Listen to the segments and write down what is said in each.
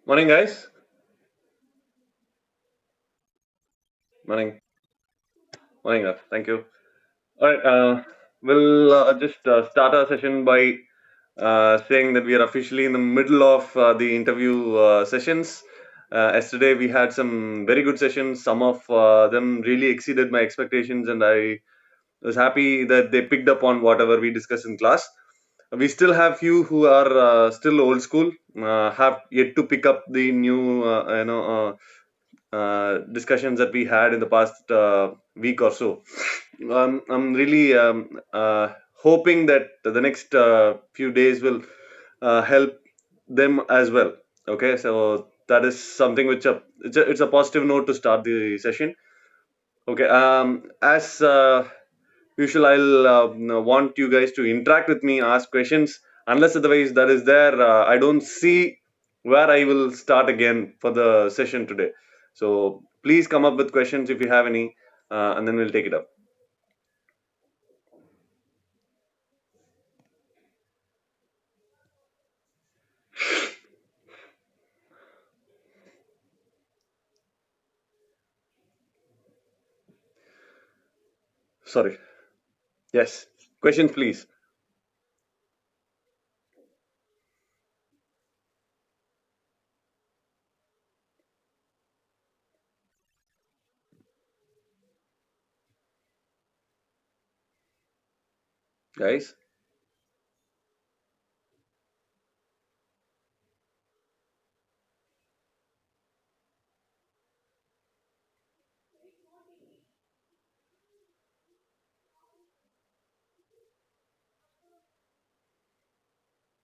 Morning, guys. Morning. Morning. Thank you. All right. We'll just start our session by saying that we are officially in the middle of the interview sessions. Yesterday, we had some very good sessions. Some of them really exceeded my expectations, and I was happy that they picked up on whatever we discussed in class. We still have few who are still old school, have yet to pick up the new, discussions that we had in the past week or so. I'm really hoping that the next few days will help them as well. Okay, so that is something which it's a positive note to start the session. Okay, as usual, I'll want you guys to interact with me, ask questions. Unless otherwise that is there, I don't see where I will start again for the session today. So please come up with questions if you have any, and then we'll take it up. Sorry. Yes. Questions, please. Guys,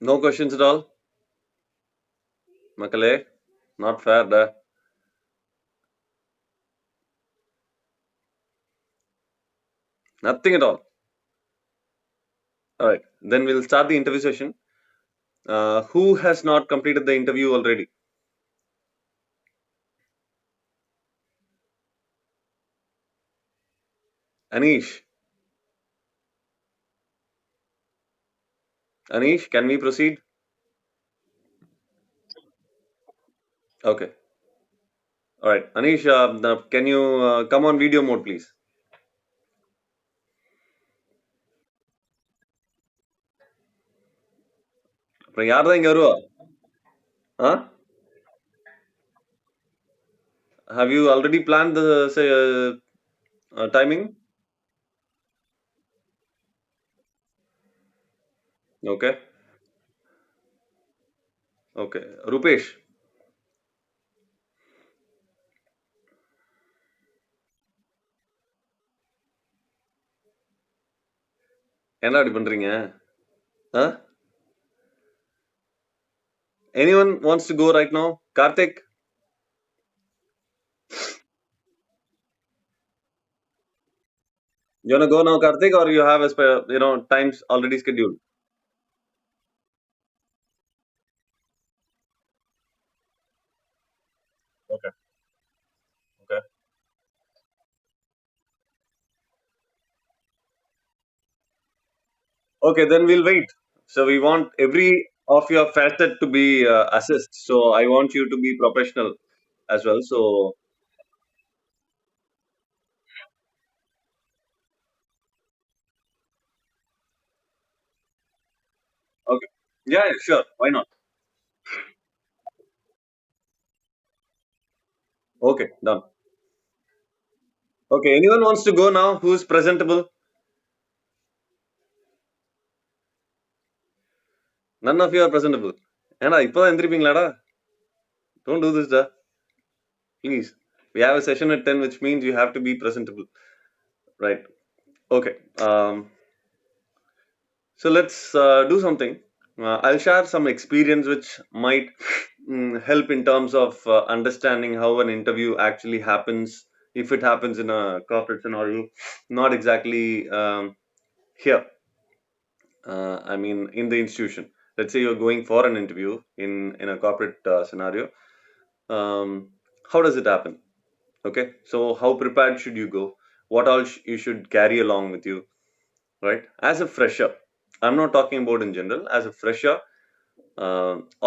no questions at all? Makale? Not fair, da. Nothing at all. All right. Then we'll start the interview session. Who has not completed the interview already? Anish. Anish, can we proceed? Okay. All right. Anish, can you come on video mode, please? அப்புறம் யார் தான் இங்க வருவா? Huh? Have you already planned the say, timing? Okay. Okay. Rupesh, என்ன அப்படி பண்றீங்க? Huh? Anyone wants to go right now? Karthik, you wanna go now, Karthik, or you have a times already scheduled? Okay. Okay. Okay, then we'll wait. So we want every of your facet to be assessed. So I want you to be professional as well. So okay. Yeah, yeah, sure. Why not? Okay, done. Okay, anyone wants to go now? Who's presentable? None of you are presentable. ஏன்டா இப்பதான் எந்திரிப்பீங்களாடா? Don't do this, da. Please. We have a session at 10, which means you have to be presentable. Right. Okay. So let's do something. I'll share some experience which might help in terms of understanding how an interview actually happens, if it happens in a corporate scenario, not exactly here. I mean, in the institution. Let's say you're going for an interview in a corporate scenario. Um, how does it happen? Okay, so how prepared should you go? What all you should carry along with you, right? As a fresher, I'm not talking about in general. As a fresher,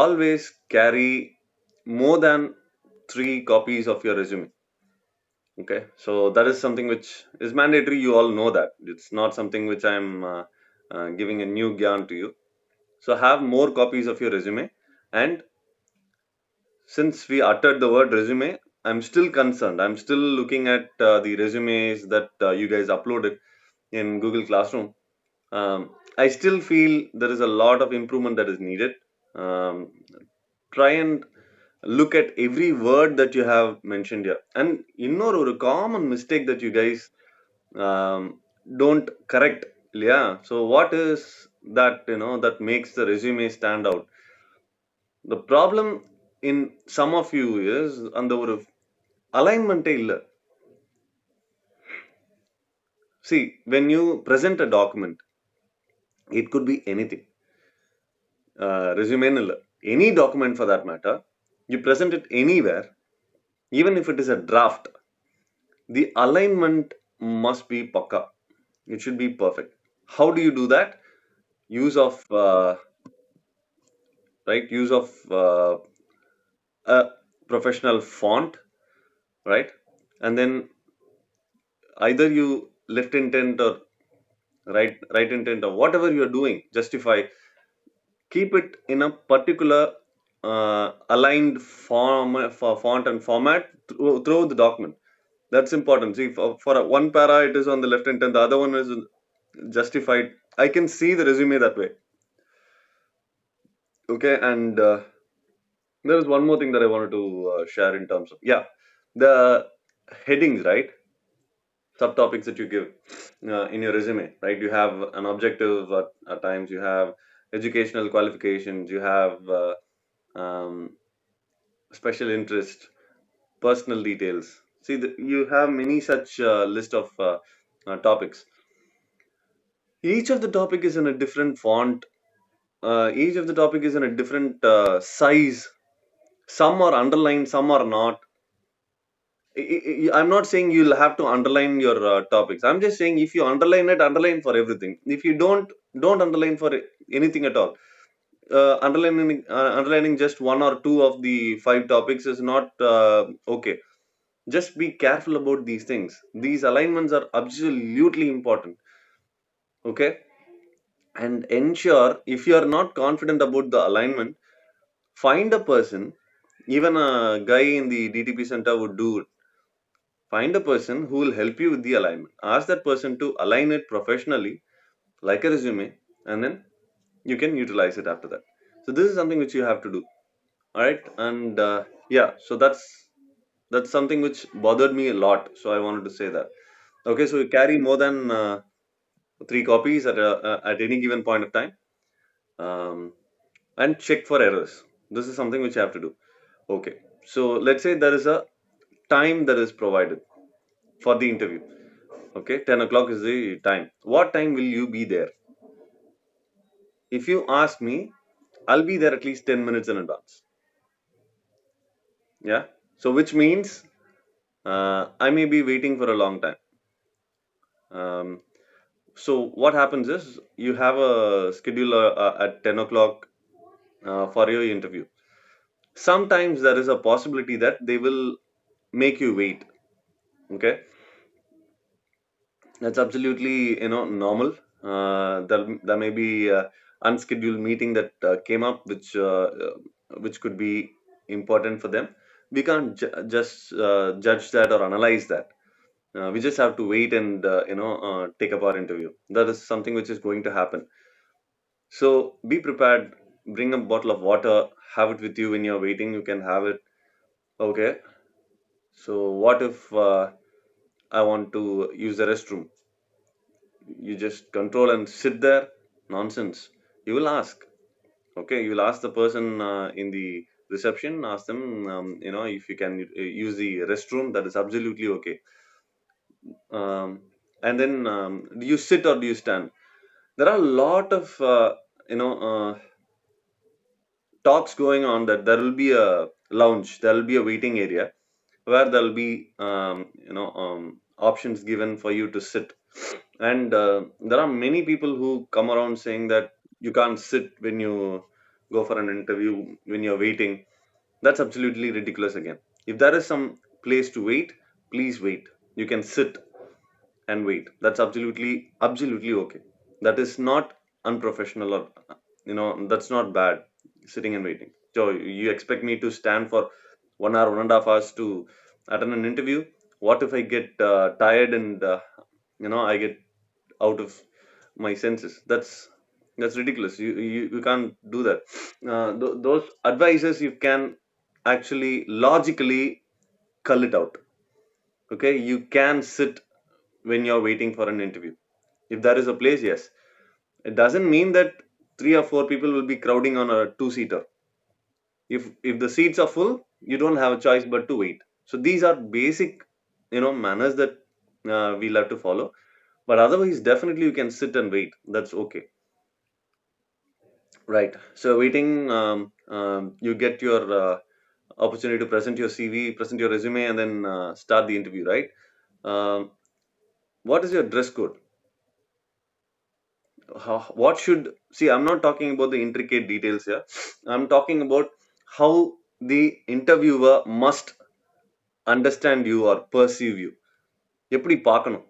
always carry more than 3 copies of your resume. Okay, so that is something which is mandatory. You all know that it's not something which I'm giving a new gyan to you. So have more copies of your resume. And since we uttered the word resume, I'm still concerned. I'm still looking at the resumes that you guys uploaded in Google Classroom. I still feel there is a lot of improvement that is needed. Um, Try and look at every word that you have mentioned here. And a common mistake that you guys don't correct. Yeah. So what is that, that makes the resume stand out? The problem in some of you is அந்த ஒரு alignment இல்ல. See, when you present a document, it could be anything. Resume இல்ல. Any document for that matter, you present it anywhere, even if it is a draft, the alignment must be pakka. It should be perfect. How do you do that? Use of use of a professional font, right? And then either you left intent or right intent or whatever you're doing, justify, keep it in a particular aligned form for font and format throughout the document. That's important. See, for one para it is on the left intent, the other one is justified. I can see the resume that way. Okay, and there is one more thing that I wanted to share in terms of, yeah, the headings, right? Subtopics that you give in your resume, right? You have an objective at times, you have educational qualifications, you have um, special interest, personal details. See, you have many such list of topics. Each of the topic is in a different font. Each of the topic is in a different size. Some are underlined, some are not. I'm not saying you'll have to underline your topics. I'm just saying if you underline it, underline for everything. If you don't underline for anything at all. Underlining just one or two of the 5 topics is not okay. Just be careful about these things. These alignments are absolutely important. Okay, and ensure if you are not confident about the alignment, find a person. Even a guy in the DTP center would do it. Find a person who will help you with the alignment. Ask that person to align it professionally, like a resume, and then you can utilize it after that. So this is something which you have to do. All right, and yeah, so that's something which bothered me a lot. So I wanted to say that. Okay, so you carry more than 3 copies at any given point of time, um, and check for errors. This is something which you have to do. Okay, so let's say there is a time that is provided for the interview. Okay, 10 o'clock is the time. What time will you be there? If you ask me, I'll be there at least 10 minutes in advance. Yeah. So, which means I may be waiting for a long time. Um, so, what happens is you have a schedule at 10 o'clock for your interview. Sometimes there is a possibility that they will make you wait. Okay. That's absolutely, normal. There may be unscheduled meeting that came up, which could be important for them. We can't just judge that or analyze that. We just have to wait and take up our interview. That is something which is going to happen. So be prepared. Bring a bottle of water. Have it with you when you're waiting. You can have it. Okay. So what if I want to use the restroom? You just control and sit there. Nonsense. You will ask. Okay, you will ask the person in the reception. Ask them, if you can use the restroom. That is absolutely okay. And then do you sit or do you stand? There are a lot of you know talks going on that there will be a lounge, there will be a waiting area where there will be options given for you to sit. And there are many people who come around saying that you can't sit when you go for an interview when you're waiting. That's absolutely ridiculous again. If there is some place to wait, please wait. You can sit and wait. That's absolutely okay. That is not unprofessional, or that's not bad, sitting and waiting. So you expect me to stand for 1 hour, 1.5 hours to attend an interview? What if I get tired and I get out of my senses? That's ridiculous. You can't do that. Those advices you can actually logically cull it out. Okay, you can sit when you're waiting for an interview. If there is a place, yes. It doesn't mean that 3 or 4 people will be crowding on a two-seater. If the seats are full, you don't have a choice but to wait. So these are basic, manners that we'll have to follow. But otherwise, definitely you can sit and wait. That's okay. Right. So waiting, you get your opportunity to present your CV, present your resume, and then start the interview. Right. Um, what is your dress code? What should see? I'm not talking about the intricate details here. I'm talking about how the interviewer must understand you or perceive you. எப்படி பார்க்கணும்?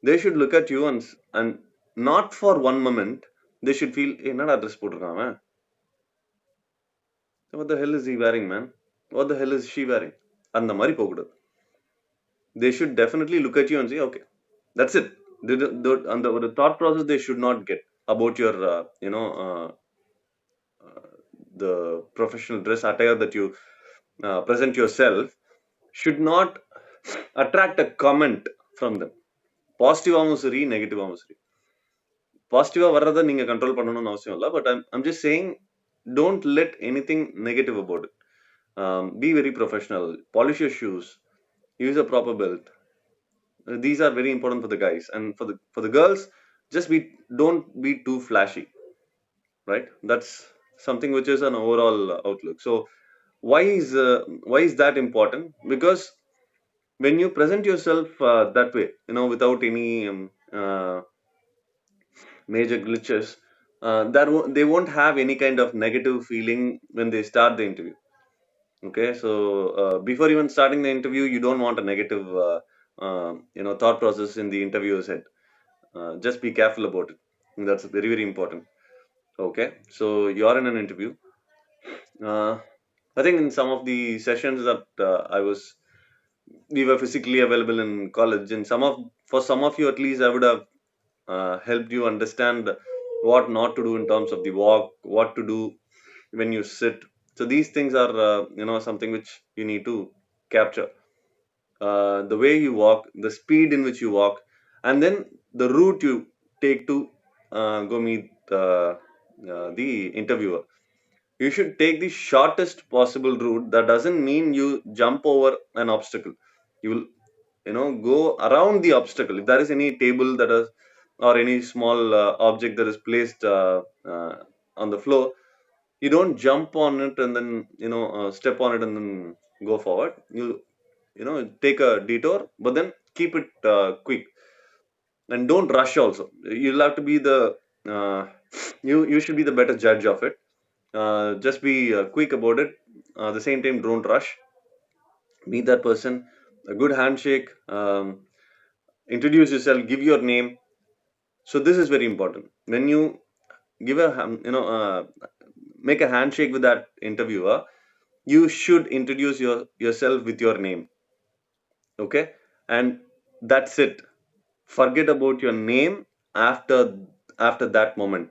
They should look at you and not for one moment they should feel, என்னடா dress போட்டிருக்கான் அவன்? What the hell is he wearing, man? What the hell is she wearing? அந்த மாதிரி போகக்கூடாது. They should definitely look at you and say, okay, that's it. The thought process they should not get about your, the professional dress attire that you present yourself should not attract a comment from them. பாசிட்டிவாகவும் சரி நெகட்டிவாகவும் சரி. பாசிட்டிவா வர்றதை நீங்க control பண்ணணும்னு அவசியம் இல்லை. But I'm just saying, don't let anything negative about it. Be very professional. Polish your shoes. Use a proper belt. These are very important for the guys, and for the girls, just don't be too flashy, right? That's something which is an overall outlook. So why is that important? Because when you present yourself that way, without any major glitches, they won't have any kind of negative feeling when they start the interview. Okay, so before even starting the interview, you don't want a negative thought process in the interviewer's head. Just be careful about it. That's very, very important. Okay, so you're in an interview. uh, I think in some of the sessions that we were physically available in college, and for some of you at least, I would have helped you understand what not to do in terms of the walk, what to do when you sit. So these things are something which you need to capture. The way you walk, the speed in which you walk, and then the route you take to go meet the interviewer. You should take the shortest possible route. That doesn't mean you jump over an obstacle. You will go around the obstacle. If there is any table that is, or any small object that is placed on the floor, you don't jump on it and then step on it and then go forward. You take a detour, but then keep it quick, and don't rush also. You'll have to be the uh, you should be the better judge of it. Just be quick about it. At the same time, don't rush. Meet that person, a good handshake, introduce yourself, give your name. So this is very important. When you give a make a handshake with that interviewer, you should introduce yourself with your name. Okay, and that's it. Forget about your name after that moment.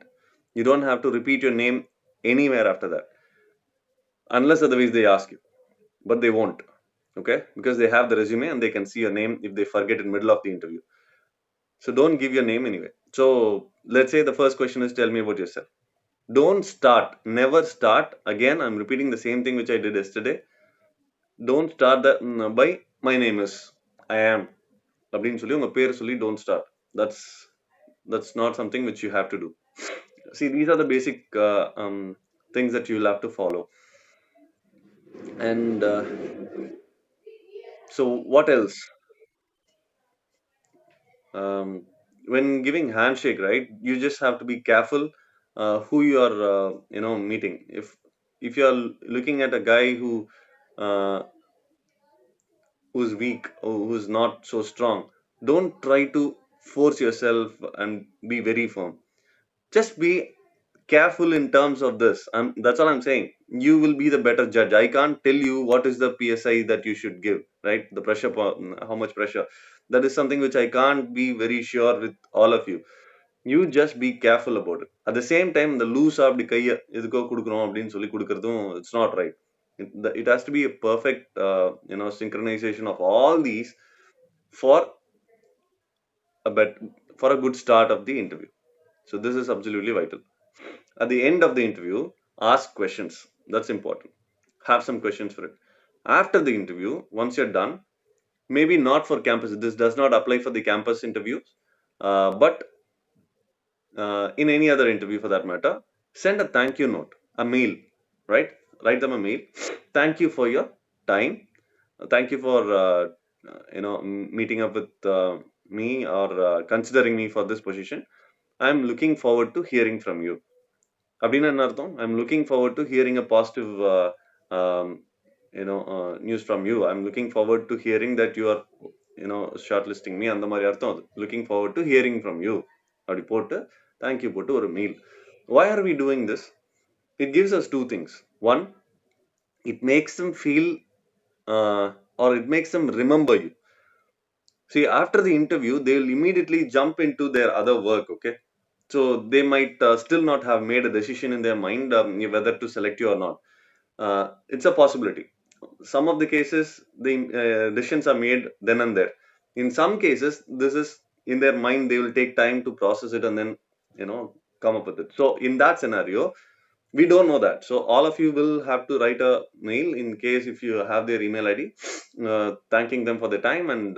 You don't have to repeat your name anywhere after that, unless otherwise they ask you, but they won't. Okay, because they have the resume and they can see your name if they forget in middle of the interview. So don't give your name anyway. So let's say the first question is, tell me about yourself. Don't start, never start. Again, I'm repeating the same thing which I did yesterday. Don't start that by my name is, I am அப்படின்னு சொல்லி உங்க பேர் சொல்லி don't start. That's not something which you have to do. See, these are the basic things that you'll have to follow. And so what else? um, when giving handshake, right, you just have to be careful who you are meeting. if you are looking at a guy uh, who's weak or who's not so strong, don't try to force yourself and be very firm. Just be careful in terms of this. That's all I'm saying. You will be the better judge. I can't tell you what is the PSI that you should give, right? The pressure, how much pressure. That is something which I can't be very sure with all of you. You just be careful about it. At the same time, the loose அப்படி கையை எதுக்கோ கொடுக்குறோம் அப்படின்னு சொல்லி கொடுக்கறதும் it's not right. It has to be a perfect synchronization of all these for a bet for a good start of the interview. So this is absolutely vital. At the end of the interview, ask questions. That's important. Have some questions for it. After the interview, once you're done, maybe not for campus. This does not apply for the campus interviews, but in any other interview for that matter, send a thank you note, a mail, right? Write them a mail. Thank you for your time. Thank you for meeting up with me or considering me for this position. I'm looking forward to hearing from you. அப்படின்னு என்ன அர்த்தம்? I'm looking forward to hearing a positive news from you. I'm looking forward to hearing that you are shortlisting me. அந்த மாதிரி அர்த்தம் அது. Looking forward to hearing from you. அப்படி போட்டு thank you போட்டு ஒரு mail. Why are we doing this? It gives us two things. One, it makes them feel or it makes them remember you. See, after the interview, they will immediately jump into their other work, okay? So they might still not have made a decision in their mind whether to select you or not. It's a possibility. Some of the cases, the decisions are made then and there. In some cases, this is in their mind, they will take time to process it and then, come up with it. So in that scenario, we don't know that. So all of you will have to write a mail in case if you have their email ID, thanking them for the time and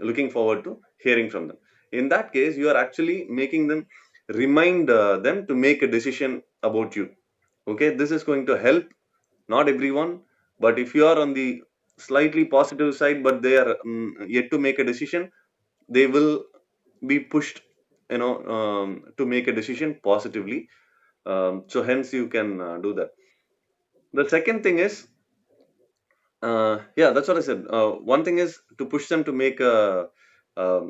looking forward to hearing from them. In that case, you are actually making them remind them to make a decision about you. Okay, this is going to help not everyone, but if you are on the slightly positive side, but they are yet to make a decision, they will be pushed, to make a decision positively. So hence you can do that. The second thing is, yeah, that's what I said. One thing is to push them to make a, um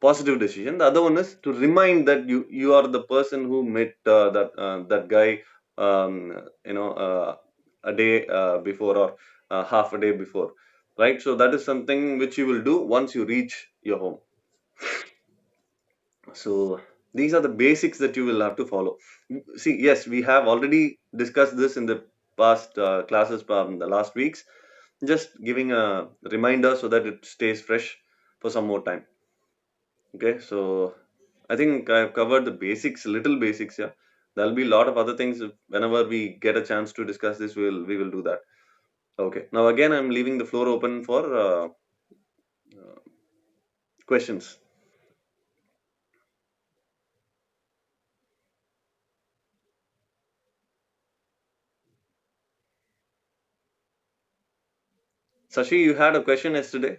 positive decision. The other one is to remind that you are the person who met that guy, um, a day before or half a day before, right? So that is something which you will do once you reach your home. So these are the basics that you will have to follow. See, yes, we have already discussed this in the past classes, the last weeks. Just giving a reminder so that it stays fresh for some more time. Okay, so I think I've covered the basics, little basics. Yeah, there'll be a lot of other things. Whenever we get a chance to discuss this, we will do that. Okay. Now again, I'm leaving the floor open for questions. Sashi, you had a question yesterday.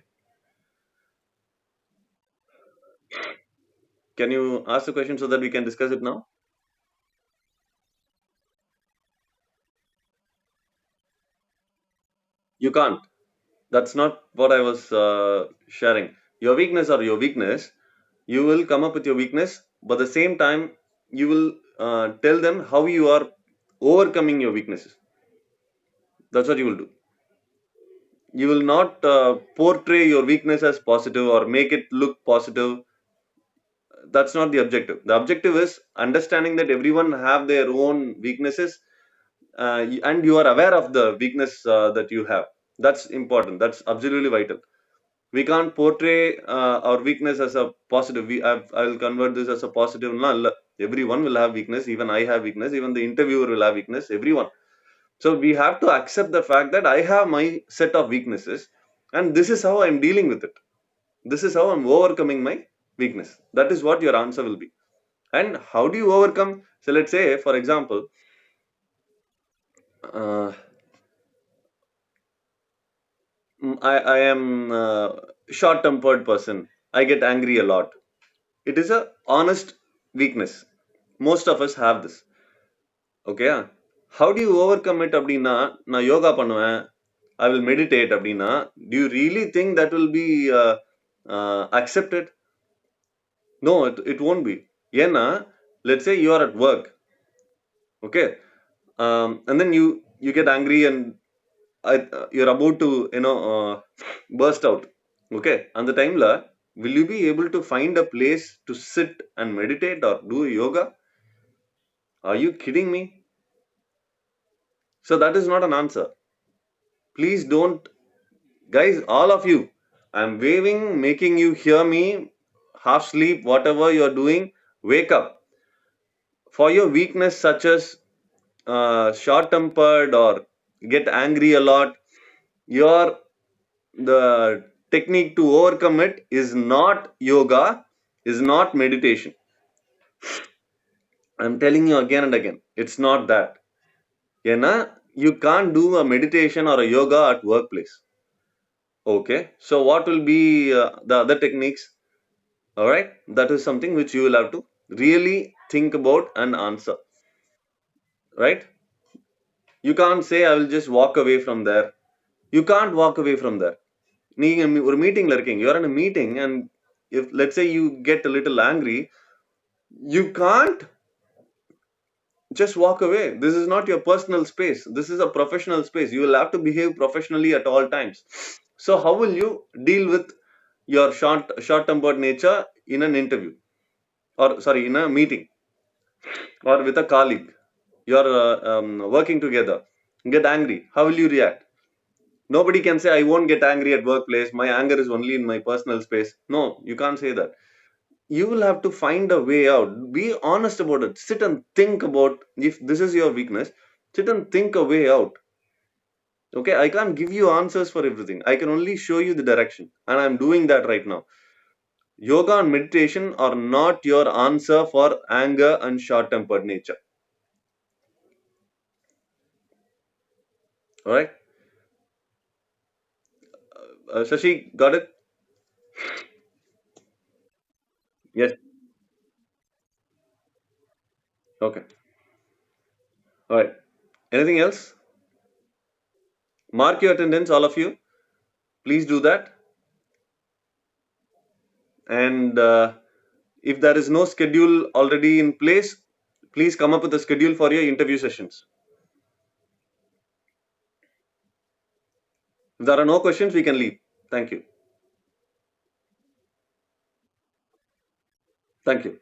Can you ask the question so that we can discuss it now? You can't. That's not what I was sharing. Your weakness or your weakness, you will come up with your weakness, but at the same time, you will tell them how you are overcoming your weaknesses. That's what you will do. You will not portray your weakness as positive or make it look positive. That's not the objective. The objective is understanding that everyone have their own weaknesses, and you are aware of the weakness that you have. That's important. That's absolutely vital. We can't portray our weakness as a positive. I will convert this as a positive. No, everyone will have weakness. Even I have weakness. Even the interviewer will have weakness. Everyone. So we have to accept the fact that I have my set of weaknesses, and this is how I'm dealing with it. This is how I'm overcoming my weakness. That is what your answer will be. And how do you overcome? So let's say, for example, uh, I am short-tempered person. I get angry a lot. It is a honest weakness. Most of us have this. Okay. How do you overcome it அப்படின்னா நான் யோகா பண்ணுவேன், I will meditate அப்படின்னா, do you really think that will be accepted? No, it won't be. ஏன்னா let's say you are at work, okay, and then you get angry and you're about to burst out, okay, அந்த டைம்ல will you be able to find a place to sit and meditate or do yoga? Are you kidding me? So that is not an answer. Please don't, guys, all of you, I'm waving, making you hear me, half sleep, whatever you're doing, wake up. For your weakness, such as short tempered or get angry a lot, your the technique to overcome it is not yoga, is not meditation. I'm telling you again and again, it's not that. You can't do a meditation or a yoga at workplace. Okay, so what will be the other techniques? All right, that is something which you will have to really think about and answer. Right? You can't say I will just walk away from there. You can't walk away from there. நீங்க ஒரு மீட்டிங்ல இருக்கீங்க, you're in a meeting, and if let's say you get a little angry, you can't just walk away. This is not your personal space, this is a professional space. You will have to behave professionally at all times. So how will you deal with your short tempered nature in an interview, or sorry, in a meeting, or with a colleague? You're working together, get angry, how will you react? Nobody can say I won't get angry at workplace, my anger is only in my personal space. No, you can't say that. You will have to find a way out. Be honest about it. Sit and think about, if this is your weakness, sit and think a way out. Okay, I can't give you answers for everything, I can only show you the direction, and I'm doing that right now. Yoga and meditation are not your answer for anger and short tempered nature. All right, Shashi, got it? Yes. Okay. All right. Anything else? Mark your attendance, all of you. Please do that. And if there is no schedule already in place, please come up with a schedule for your interview sessions. If there are no questions, we can leave. Thank you. Thank you.